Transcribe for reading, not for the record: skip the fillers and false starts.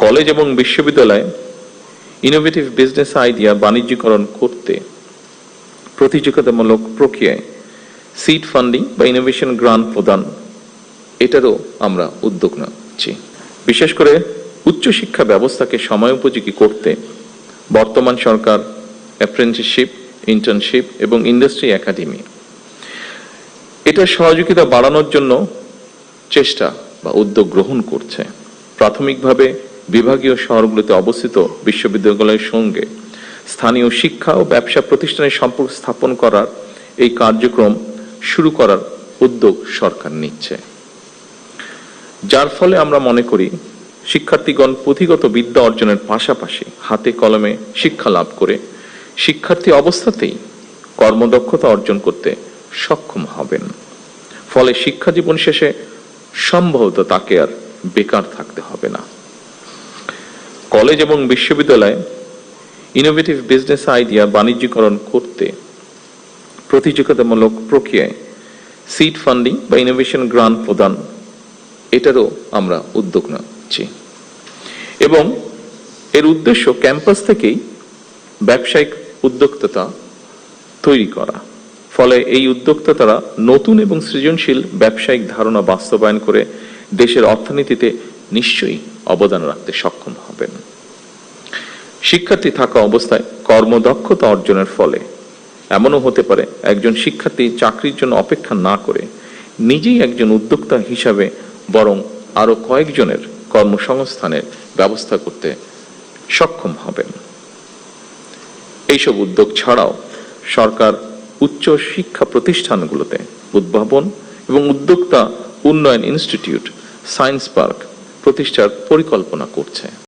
College এবং বিশ্ববিদ্যালয়ে innovative business idea বাণিজ্যিকরণ করতে প্রতিযোগিতামূলক প্রক্রিয়ায় সিড ফান্ডিং বা ইনোভেশন গ্রান্ট প্রদান এটারও আমরা উদ্যোগ নিচ্ছি। বিশেষ করে উচ্চশিক্ষা ব্যবস্থাকে সময়োপযোগী করতে বর্তমান সরকার অ্যাপ্রেন্টিসশিপ, ইন্টার্নশিপ এবং ইন্ডাস্ট্রি একাডেমি এটার সহযোগিতা বাড়ানোর জন্য চেষ্টা বা উদ্যোগ গ্রহণ করছে। প্রাথমিকভাবে বিভাগীয় শহরগুলোতে অবস্থিত বিশ্ববিদ্যালয়ের সঙ্গে স্থানীয় শিক্ষা ও ব্যবসা প্রতিষ্ঠানের সম্পর্ক স্থাপন করার এই কার্যক্রম শুরু করার উদ্যোগ সরকার নিচ্ছে, যার ফলে আমরা মনে করি শিক্ষার্থীগণ পুঁথিগত বিদ্যা অর্জনের পাশাপাশি হাতে কলমে শিক্ষা লাভ করে শিক্ষার্থী অবস্থাতেই কর্মদক্ষতা অর্জন করতে সক্ষম হবেন। ফলে শিক্ষা জীবন শেষে সম্ভবত তাকে আর বেকার থাকতে হবে না। কলেজ এবং বিশ্ববিদ্যালয়ে ইনোভেটিভ বিজনেস আইডিয়া বাণিজ্যিকরণ করতে প্রতিযোগিতামূলক প্রক্রিয়ায় সিড ফান্ডিং বা ইনোভেশন গ্রান্ট প্রদান এটারও আমরা উদ্যোগ নিচ্ছি এবং এর উদ্দেশ্য ক্যাম্পাস থেকেই ব্যবসায়িক উদ্যোক্তা তৈরি করা। ফলে এই উদ্যোক্তারা নতুন এবং সৃজনশীল ব্যবসায়িক ধারণা বাস্তবায়ন করে দেশের অর্থনীতিতে নিশ্চয়ই অবদান রাখতে সক্ষম হবেন। শিক্ষার্থী থাকা অবস্থায় কর্মদক্ষতা অর্জনের ফলে এমনও হতে পারে একজন শিক্ষার্থী চাকরির জন্য অপেক্ষা না করে নিজেই একজন উদ্যোক্তা হিসাবে বরং আরো কয়েকজনের কর্মসংস্থানের ব্যবস্থা করতে সক্ষম হবেন। এইসব উদ্যোগ ছাড়াও সরকার উচ্চ শিক্ষা প্রতিষ্ঠানগুলোতে উদ্ভাবন এবং উদ্যোক্তা উন্নয়ন ইনস্টিটিউট, সায়েন্স পার্ক প্রতিষ্ঠার পরিকল্পনা করছে।